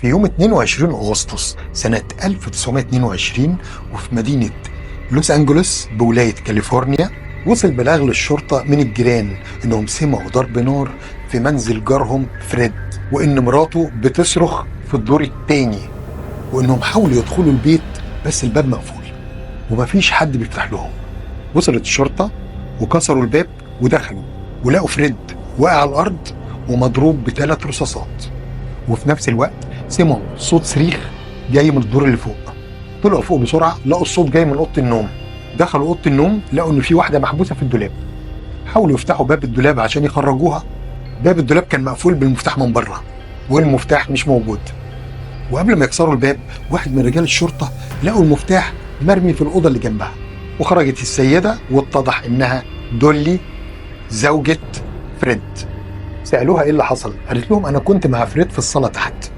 في يوم 22 أغسطس سنة 1922 وفي مدينة لوس أنجلوس بولاية كاليفورنيا، وصل بلاغ للشرطة من الجيران إنهم سمعوا ضرب نار في منزل جارهم فريد، وإن مراته بتصرخ في الدور التاني، وإنهم حاولوا يدخلوا البيت بس الباب مقفول ومفيش حد بيفتح لهم. وصلت الشرطة وكسروا الباب ودخلوا ولقوا فريد واقع على الأرض ومضروب ب3 رصاصات. وفي نفس الوقت سمعوا صوت صريخ جاي من الدور اللي فوق. طلعوا فوق بسرعه لقوا الصوت جاي من اوضه النوم. دخلوا اوضه النوم لقوا ان في واحده محبوسه في الدولاب. حاولوا يفتحوا باب الدولاب عشان يخرجوها. باب الدولاب كان مقفول بالمفتاح من بره والمفتاح مش موجود. وقبل ما يكسروا الباب واحد من رجال الشرطه لقوا المفتاح مرمي في الاوضه اللي جنبها. وخرجت السيده واتضح انها دولي زوجة فريد. سألوها ايه اللي حصل؟ قالت لهم انا كنت مع فريد في الصالة تحت،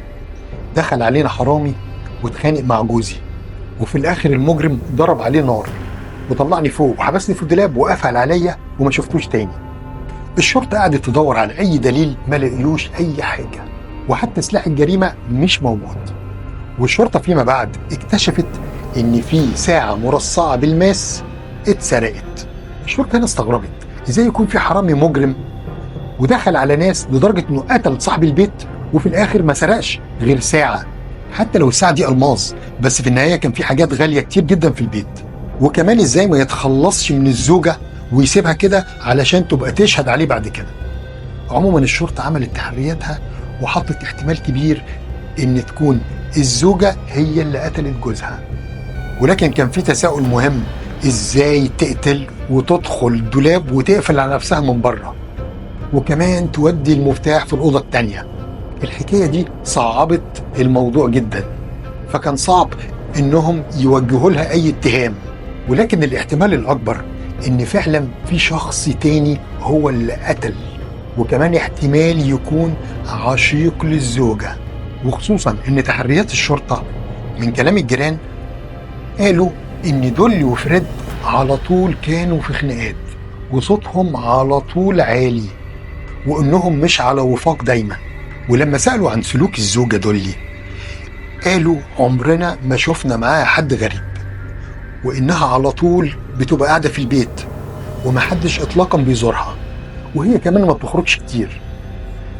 دخل علينا حرامي واتخانق مع جوزي، وفي الاخر المجرم ضرب عليه نار وطلعني فوق وحبسني في الدولاب وقفل عليا وما شفتوش تاني. الشرطة قعدت تدور على اي دليل ما لقيوش اي حاجة، وحتى سلاح الجريمة مش موجود. والشرطة فيما بعد اكتشفت ان في ساعة مرصعة بالماس اتسرقت. الشرطة هنا استغربت ازاي يكون في حرامي مجرم ودخل على ناس لدرجة انه قتل صاحب البيت وفي الاخر ما سرقش غير ساعة، حتى لو الساعة دي الماظ، بس في النهاية كان في حاجات غالية كتير جدا في البيت. وكمان ازاي ما يتخلصش من الزوجة ويسيبها كده علشان تبقى تشهد عليه بعد كده. عموما الشرطة عملت تحرياتها وحطت احتمال كبير ان تكون الزوجة هي اللي قتلت جوزها، ولكن كان في تساؤل مهم، ازاي تقتل وتدخل الدولاب وتقفل على نفسها من بره وكمان تودي المفتاح في الأوضة التانية؟ الحكاية دي صعبت الموضوع جدا، فكان صعب انهم يوجهوا لها اي اتهام. ولكن الاحتمال الاكبر ان فعلا في شخص تاني هو اللي قتل، وكمان احتمال يكون عشيق للزوجة. وخصوصا ان تحريات الشرطة من كلام الجيران قالوا ان دولي وفريد على طول كانوا في خناقات وصوتهم على طول عالي وانهم مش على وفاق دايما. ولما سألوا عن سلوك الزوجة دولي قالوا عمرنا ما شفنا معاها حد غريب، وانها على طول بتبقى قاعدة في البيت ومحدش اطلاقا بيزورها، وهي كمان ما بتخرجش كتير،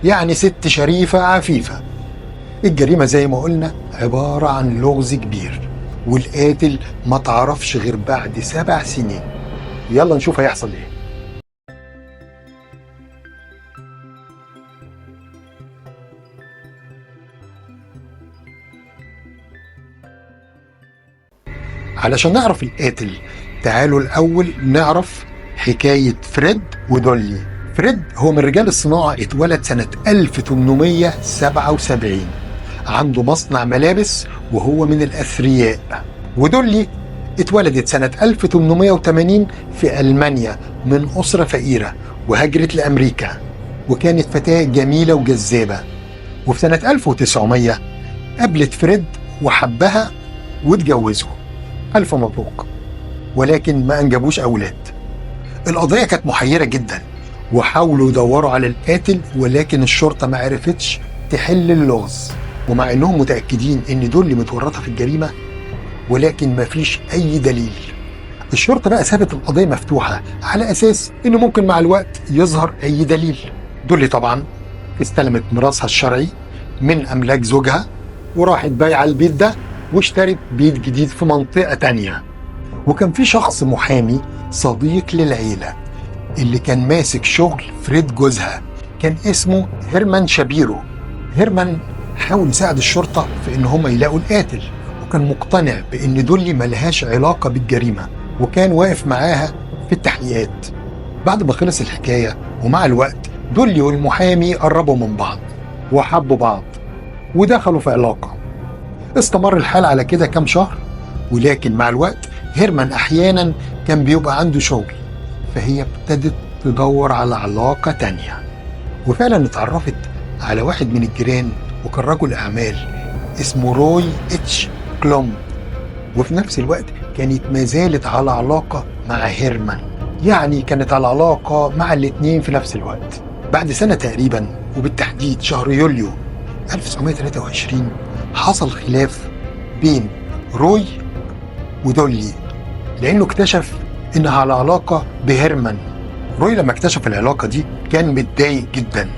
يعني ست شريفة عفيفة. الجريمة زي ما قلنا عبارة عن لغز كبير، والقاتل ما تعرفش غير بعد 7 سنين. يلا نشوف هيحصل ايه. علشان نعرف القاتل تعالوا الأول نعرف حكاية فريد ودولي. فريد هو من رجال الصناعة، اتولد سنة 1877، عنده مصنع ملابس وهو من الأثرياء. ودولي اتولدت سنة 1880 في ألمانيا من أسرة فقيرة وهاجرت لأمريكا، وكانت فتاة جميلة وجذابة. وفي سنة 1900 قابلت فريد وحبها واتجوزوا. ألف مبروك. ولكن ما أنجبوش أولاد. القضية كانت محيرة جدا وحاولوا يدوروا على القاتل، ولكن الشرطة ما عرفتش تحل اللغز، ومع انهم متأكدين ان دول اللي متورطة في الجريمة ولكن ما فيش اي دليل. الشرطة بقى سابت القضية مفتوحة على اساس انه ممكن مع الوقت يظهر اي دليل. دول طبعا استلمت ميراثها الشرعي من املاك زوجها وراحت بايعة البيت ده واشترت بيت جديد في منطقة تانية. وكان في شخص محامي صديق للعيلة اللي كان ماسك شغل فريد جوزها، كان اسمه هيرمان شابيرو. هيرمان حاول يساعد الشرطة في ان هم يلاقوا القاتل، وكان مقتنع بان دولي ملهاش علاقة بالجريمة، وكان واقف معاها في التحقيقات. بعد ما خلص الحكاية ومع الوقت دولي والمحامي قربوا من بعض وحبوا بعض ودخلوا في علاقة. استمر الحال على كده كام شهر، ولكن مع الوقت هيرمان احيانا كان بيبقى عنده شغل، فهي ابتدت تدور على علاقة تانية. وفعلا اتعرفت على واحد من الجيران وكان رجل اعمال اسمه روي اتش كلوم، وفي نفس الوقت كانت ما زالت على علاقة مع هيرمان، يعني كانت على علاقة مع الاتنين في نفس الوقت. بعد سنة تقريبا، وبالتحديد شهر يوليو 1923، حصل خلاف بين روي ودولي، لأنه اكتشف إنها على علاقة بهيرمان. روي لما اكتشف العلاقة دي كان متضايق جدا،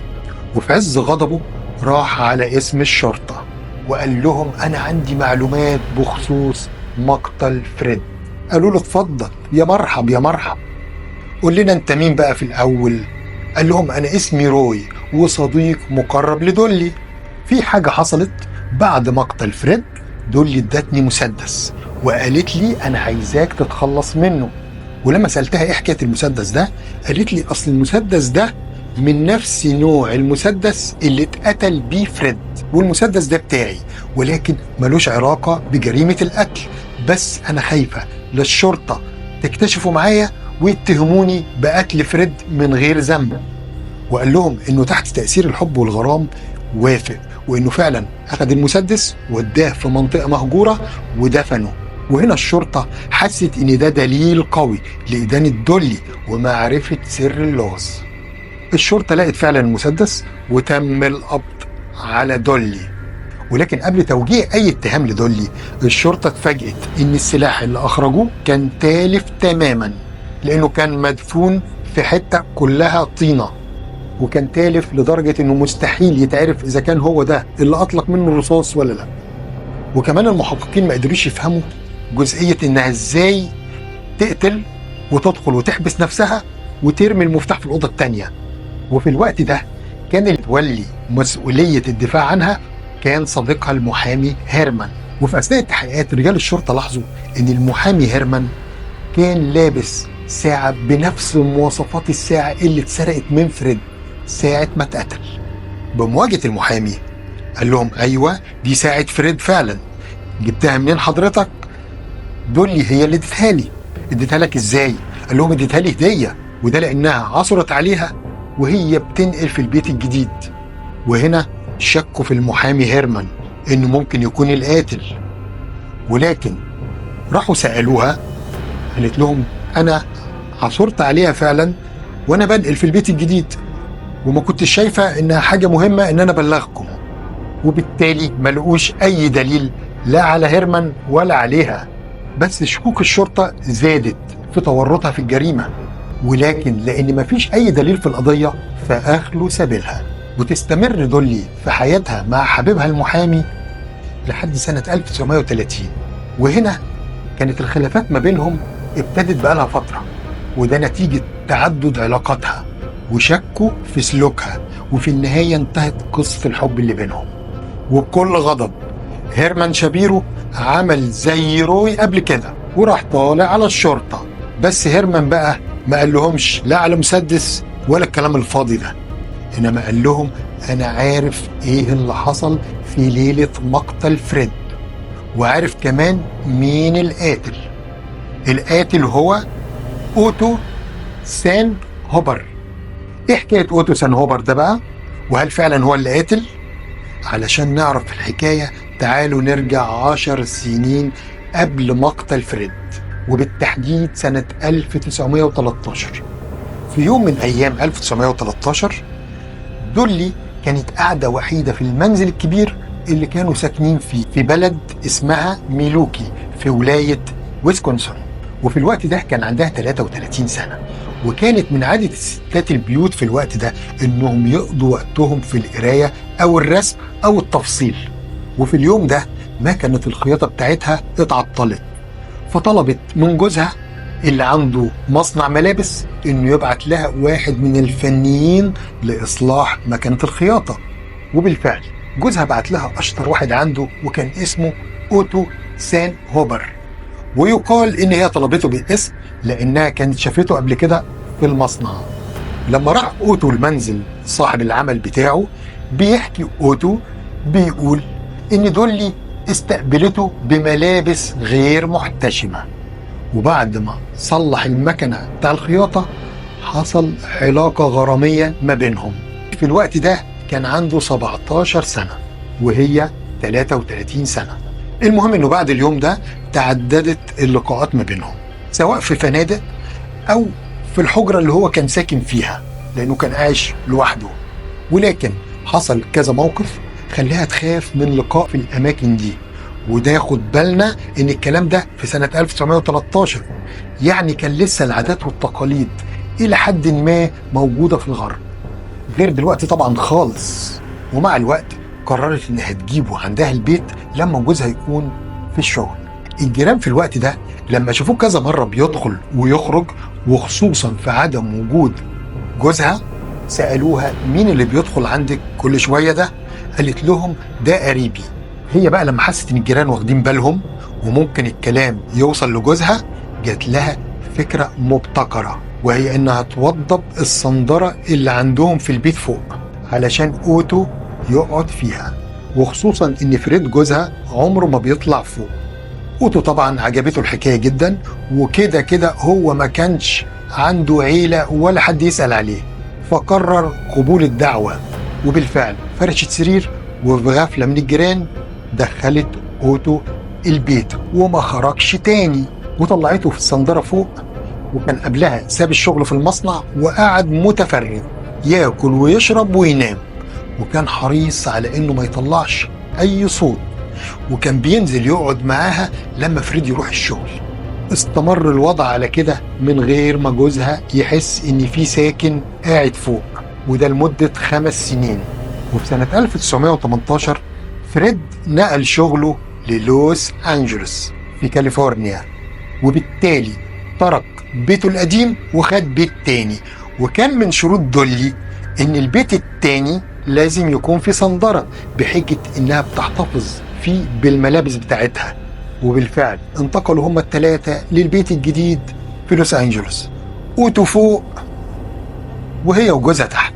وفي عز غضبه راح على اسم الشرطة وقال لهم أنا عندي معلومات بخصوص مقتل فريد. قالوا له اتفضل يا مرحب يا مرحب، قول لنا انت مين بقى في الأول. قال لهم أنا اسمي روي وصديق مقرب لدولي. في حاجة حصلت بعد مقتل فريد، دولي ادتني مسدس وقالت لي أنا عايزاك تتخلص منه. ولما سألتها ايه حكاية المسدس ده، قالت لي أصل المسدس ده من نفس نوع المسدس اللي اتقتل بيه فريد، والمسدس ده بتاعي ولكن ملوش علاقة بجريمة القتل، بس أنا خايفة للشرطة تكتشفوا معايا ويتهموني بقتل فريد من غير ذنب. وقال لهم إنه تحت تأثير الحب والغرام وافق، وإنه فعلا أخذ المسدس وداه في منطقة مهجورة ودفنه. وهنا الشرطة حست إن ده دليل قوي لإدانة دولي ومعرفة سر اللغز. الشرطة لقت فعلا المسدس وتم القبض على دولي، ولكن قبل توجيه أي اتهام لدولي الشرطة اتفاجئت إن السلاح اللي أخرجوه كان تالف تماما، لأنه كان مدفون في حتة كلها طينة، وكان تالف لدرجة إنه مستحيل يتعرف إذا كان هو ده اللي أطلق منه الرصاص ولا لا. وكمان المحققين ما قدروش يفهموا جزئية إنها إزاي تقتل وتدخل وتحبس نفسها وترمي المفتاح في الأوضة التانية. وفي الوقت ده كان اللي تولي مسؤولية الدفاع عنها كان صديقها المحامي هيرمان. وفي أثناء التحقيقات رجال الشرطة لاحظوا إن المحامي هيرمان كان لابس ساعة بنفس مواصفات الساعة اللي اتسرقت من فريد ساعة ما اتقتل. بمواجهة المحامي قال لهم أيوة دي ساعة فريد فعلا، جبتها منين حضرتك؟ دولي هي اللي اديتها لي. اديتها لك ازاي؟ قال لهم اديتها لي هدية، وده لأنها عثرت عليها وهي بتنقل في البيت الجديد. وهنا شكوا في المحامي هيرمان انه ممكن يكون القاتل، ولكن راحوا سألوها قالت لهم انا عثرت عليها فعلا وانا بنقل في البيت الجديد، وما كنتش شايفة انها حاجة مهمة ان انا بلغكم. وبالتالي ما لقوش اي دليل لا على هيرمان ولا عليها، بس شكوك الشرطة زادت في تورطها في الجريمة. ولكن لان ما فيش اي دليل في القضية فاخلوا سبيلها، وتستمر دولي في حياتها مع حبيبها المحامي لحد سنة 1930. وهنا كانت الخلافات ما بينهم ابتدت بقالها فترة، وده نتيجة تعدد علاقاتها وشكوا في سلوكها، وفي النهاية انتهت قصة الحب اللي بينهم. وبكل غضب هيرمان شابيرو عمل زي روي قبل كده وراح طالع على الشرطة، بس هيرمان بقى ما قال لهمش لا على مسدس ولا الكلام الفاضي ده، انما قال لهم انا عارف ايه اللي حصل في ليلة مقتل فريد، وعارف كمان مين القاتل. القاتل هو اوتو سان هوبر. ايه حكاية اوتو سان هوبر ده بقى؟ وهل فعلا هو اللي قاتل؟ علشان نعرف الحكاية تعالوا نرجع 10 سنين قبل مقتل فريد، وبالتحديد سنة 1913. في يوم من أيام 1913 دولي كانت قاعدة وحيدة في المنزل الكبير اللي كانوا ساكنين فيه في بلد اسمها ميلوكي في ولاية ويسكونسن. وفي الوقت ده كان عندها 33 سنة، وكانت من عادة الستات البيوت في الوقت ده انهم يقضوا وقتهم في القراية او الرسم او التفصيل. وفي اليوم ده ما كانت الخياطة بتاعتها اتعطلت، فطلبت من جوزها اللي عنده مصنع ملابس انه يبعت لها واحد من الفنيين لاصلاح مكنة الخياطة. وبالفعل جوزها بعت لها اشطر واحد عنده وكان اسمه اوتو سان هوبر، ويقال ان هي طلبته بالاسم لانها كانت شافته قبل كده في المصنع. لما راح اوتو المنزل صاحب العمل بتاعه بيحكي اوتو بيقول ان دولي استقبلته بملابس غير محتشمة، وبعد ما صلح المكنة بتاع الخياطة حصل علاقة غرامية ما بينهم. في الوقت ده كان عنده 17 سنة وهي 33 سنة. المهم انه بعد اليوم ده تعددت اللقاءات ما بينهم، سواء في فنادق او في الحجرة اللي هو كان ساكن فيها لانه كان عايش لوحده. ولكن حصل كذا موقف خلاها تخاف من لقاء في الأماكن دي. وده خد بالنا إن الكلام ده في سنة 1913، يعني كان لسه العادات والتقاليد إلى حد ما موجودة في الغرب، غير دلوقتي طبعا خالص. ومع الوقت قررت إنها تجيبه عندها البيت لما جوزها يكون في الشغل. الجيران في الوقت ده لما شافوه كذا مرة بيدخل ويخرج، وخصوصا في عدم وجود جوزها، سألوها مين اللي بيدخل عندك كل شوية ده؟ قالت لهم ده قريبي. هي بقى لما حست ان الجيران واخدين بالهم وممكن الكلام يوصل لجوزها، جات لها فكرة مبتكرة، وهي انها توضب الصندرة اللي عندهم في البيت فوق علشان اوتو يقعد فيها، وخصوصا ان فريد جوزها عمره ما بيطلع فوق. اوتو طبعا عجبته الحكاية جدا، وكده كده هو ما كانش عنده عيلة ولا حد يسأل عليه، فقرر قبول الدعوة. وبالفعل فرشت سرير، وبغفلة من الجيران دخلت اوتو البيت وما خرجش تاني، وطلعته في الصندرة فوق. وكان قبلها ساب الشغل في المصنع وقعد متفرغ ياكل ويشرب وينام، وكان حريص على انه ما يطلعش اي صوت، وكان بينزل يقعد معاها لما فريد يروح الشغل. استمر الوضع على كده من غير ما جوزها يحس ان في ساكن قاعد فوق، وده لمدة 5 سنين. وفي سنة 1918 فريد نقل شغله للوس أنجلوس في كاليفورنيا، وبالتالي ترك بيته القديم وخد بيت تاني. وكان من شروط دولي ان البيت التاني لازم يكون في صندرة، بحجة انها بتحتفظ فيه بالملابس بتاعتها. وبالفعل انتقلوا هما الثلاثة للبيت الجديد في لوس أنجلوس، اوتو فوق وهي وجوزها تحت.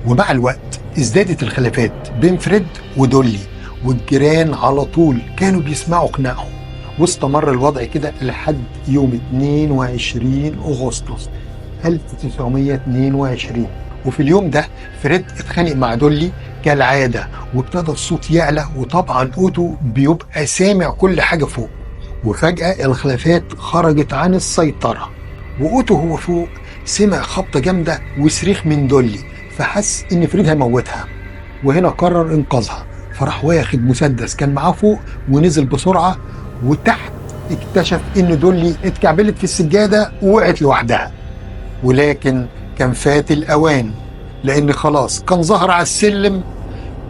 ومع الوقت ازدادت الخلافات بين فريد ودولي، والجيران على طول كانوا بيسمعوا خناقهم، واستمر الوضع كده لحد يوم 22 أغسطس 1922. وفي اليوم ده فريد اتخانق مع دولي كالعادة، وابتدى الصوت يعلى، وطبعا اوتو بيبقى سامع كل حاجة فوق. وفجأة الخلافات خرجت عن السيطرة، واوتو هو فوق سمع خبطة جامدة وصريخ من دولي، فحس ان فريد هيموتها. وهنا قرر انقاذها، فراح واخد مسدس كان معاه فوق ونزل بسرعة، وتحت اكتشف ان دولي اتكعبلت في السجادة ووقعت لوحدها. ولكن كان فات الاوان، لان خلاص كان ظهر على السلم،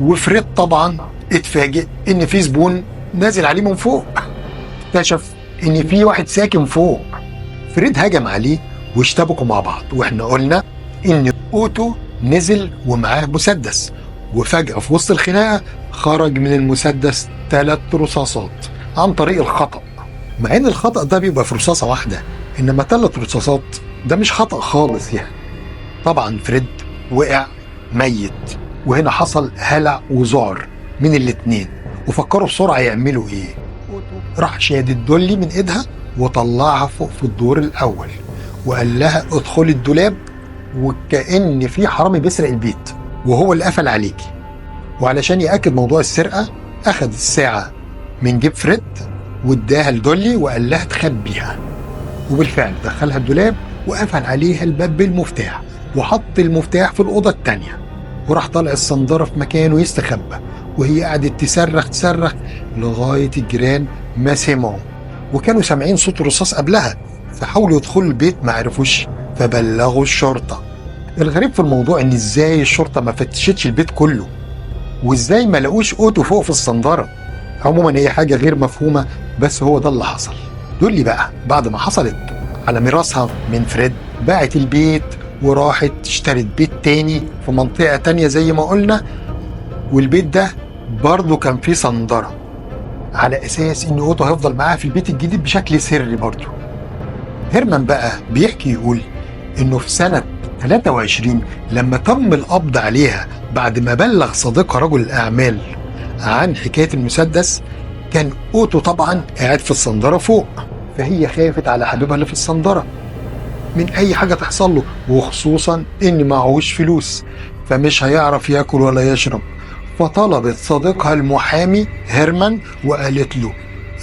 وفريد طبعا اتفاجئ ان في زبون نازل عليه من فوق. اكتشف ان في واحد ساكن فوق. فريد هجم عليه واشتبكوا مع بعض، واحنا قلنا ان اوتو نزل ومعاه مسدس، وفجأة في وسط الخناقة خرج من المسدس 3 رصاصات عن طريق الخطأ، مع ان الخطأ ده بيبقى في رصاصة واحدة، انما 3 رصاصات ده مش خطأ خالص يعني. طبعا فريد وقع ميت، وهنا حصل هلع وذعر من الاتنين، وفكروا بسرعة يعملوا ايه. راح شادد دولي من ايدها وطلعها فوق في الدور الاول، وقال لها ادخلي الدولاب، وكأن في حرامي بيسرق البيت وهو اللي قفل عليكي. وعلشان يأكد موضوع السرقة أخذ الساعة من جيب فريد واداها لدولي وقال لها تخبيها. وبالفعل دخلها الدولاب وقفل عليها الباب بالمفتاح، وحط المفتاح في الأوضة التانية، وراح طالع الصندارة في مكانه يستخبى، وهي قعدت تصرخ لغاية الجيران ما سمعوا، وكانوا سامعين صوت رصاص قبلها، فحاولوا يدخلوا البيت ما عرفوش، فبلغوا الشرطة. الغريب في الموضوع ان ازاي الشرطة ما فتشتش البيت كله، وازاي ما لقوش اوتو فوق في الصندارة. عموما هي حاجة غير مفهومة، بس هو ده اللي حصل. دولي بقى بعد ما حصلت على ميراثها من فريد باعت البيت وراحت اشترت بيت تاني في منطقة تانية زي ما قلنا، والبيت ده برضه كان فيه صندرة، على اساس ان اوتو هيفضل معاها في البيت الجديد بشكل سري برضه. هيرمان بقى بيحكي يقول انه في سنة 23 لما تم القبض عليها بعد ما بلغ صديقها رجل الأعمال عن حكاية المسدس، كان أوتو طبعا قاعد في الصندرة فوق، فهي خافت على حبيبها اللي في الصندرة من أي حاجة تحصل له، وخصوصا إن معهوش فلوس فمش هيعرف ياكل ولا يشرب. فطلبت صديقها المحامي هيرمان وقالت له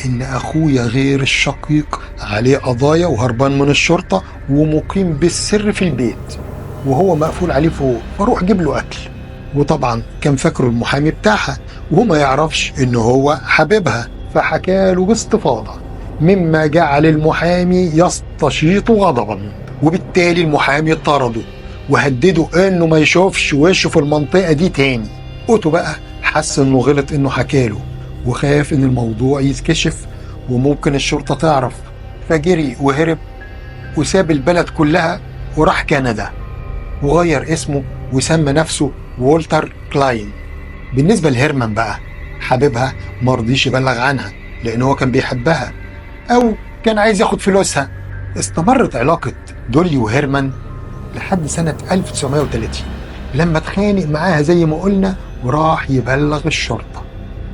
إن أخويا غير الشقيق عليه قضايا وهربان من الشرطة ومقيم بالسر في البيت وهو مقفول عليه فوق، فروح جيب له أكل. وطبعا كان فاكره المحامي بتاعها وما يعرفش ان هو حبيبها، فحكاله باستفاضة مما جعل المحامي يستشيط غضبا، وبالتالي المحامي طرده وهدده انه ما يشوفش وشه في المنطقة دي تاني. اوتو بقى حس انه غلط انه حكاله وخاف ان الموضوع يتكشف وممكن الشرطة تعرف، فجري وهرب وساب البلد كلها وراح كندا وغير اسمه وسمى نفسه والتر كلاين. بالنسبة لهيرمان بقى حبيبها مرضيش يبلغ عنها لأن هو كان بيحبها أو كان عايز ياخد فلوسها. استمرت علاقة دولي وهيرمان لحد سنة 1930 لما اتخانق معاها زي ما قلنا وراح يبلغ الشرطة.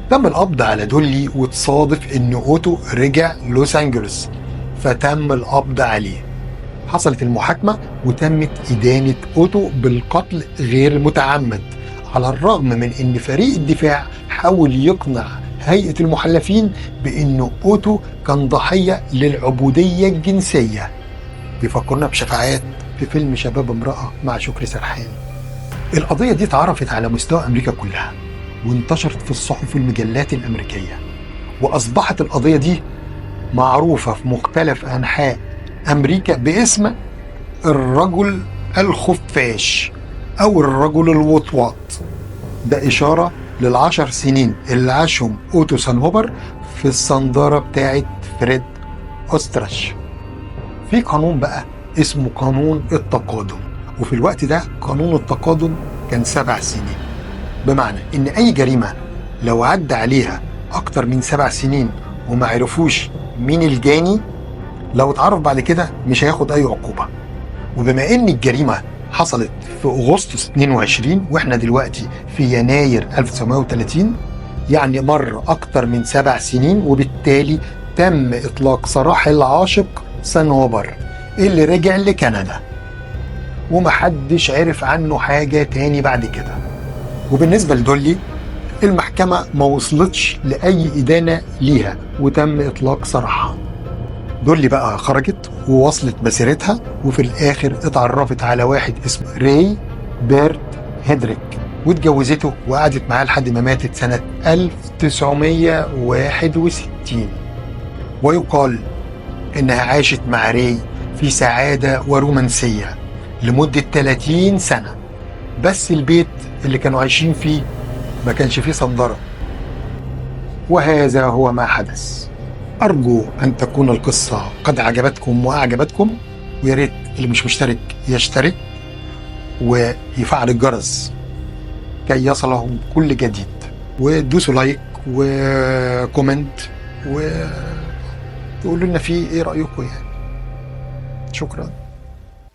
تم القبض على دولي وتصادف ان اوتو رجع لوس انجلوس فتم القبض عليه. حصلت المحاكمة وتمت إدانة اوتو بالقتل غير المتعمد، على الرغم من ان فريق الدفاع حاول يقنع هيئة المحلفين بأنه اوتو كان ضحية للعبودية الجنسية. بيفكرنا بشفاعات في فيلم شباب امرأة مع شكري سرحان. القضية دي اتعرفت على مستوى أمريكا كلها وانتشرت في الصحف والمجلات الأمريكية، وأصبحت القضية دي معروفة في مختلف أنحاء أمريكا باسم الرجل الخفاش أو الرجل الوطواط. ده إشارة لل10 سنين اللي عاشهم أوتو سانهوبر في الصندارة بتاعت فريد أوستراش. في قانون بقى اسمه قانون التقادم، وفي الوقت ده قانون التقادم كان 7 سنين، بمعنى ان اي جريمة لو عدى عليها اكتر من 7 سنين وما عرفوش مين الجاني، لو اتعرف بعد كده مش هياخد اي عقوبة. وبما ان الجريمة حصلت في اغسطس 22 واحنا دلوقتي في يناير 1930، يعني مر اكتر من 7 سنين، وبالتالي تم اطلاق سراح العاشق سانهوبر اللي رجع لكندا ومحدش عرف عنه حاجة تاني بعد كده. وبالنسبة لدولي المحكمة ما وصلتش لأي إدانة ليها وتم إطلاق سراحها. دولي بقى خرجت ووصلت مسيرتها، وفي الآخر اتعرفت على واحد اسمه راي بيرت هيدريك واتجوزته وقعدت معاه لحد ما ماتت سنة 1961. ويقال إنها عاشت مع راي في سعادة ورومانسية لمدة 30 سنة، بس البيت اللي كانوا عايشين فيه ما كانش فيه صندرة. وهذا هو ما حدث. أرجو أن تكون القصة قد عجبتكم وأعجبتكم، ويا ريت اللي مش مشترك يشترك ويفعل الجرس كي يصله كل جديد، ودوسوا لايك وكومنت وتقولوا لنا فيه ايه رأيكم يعني. شكرا.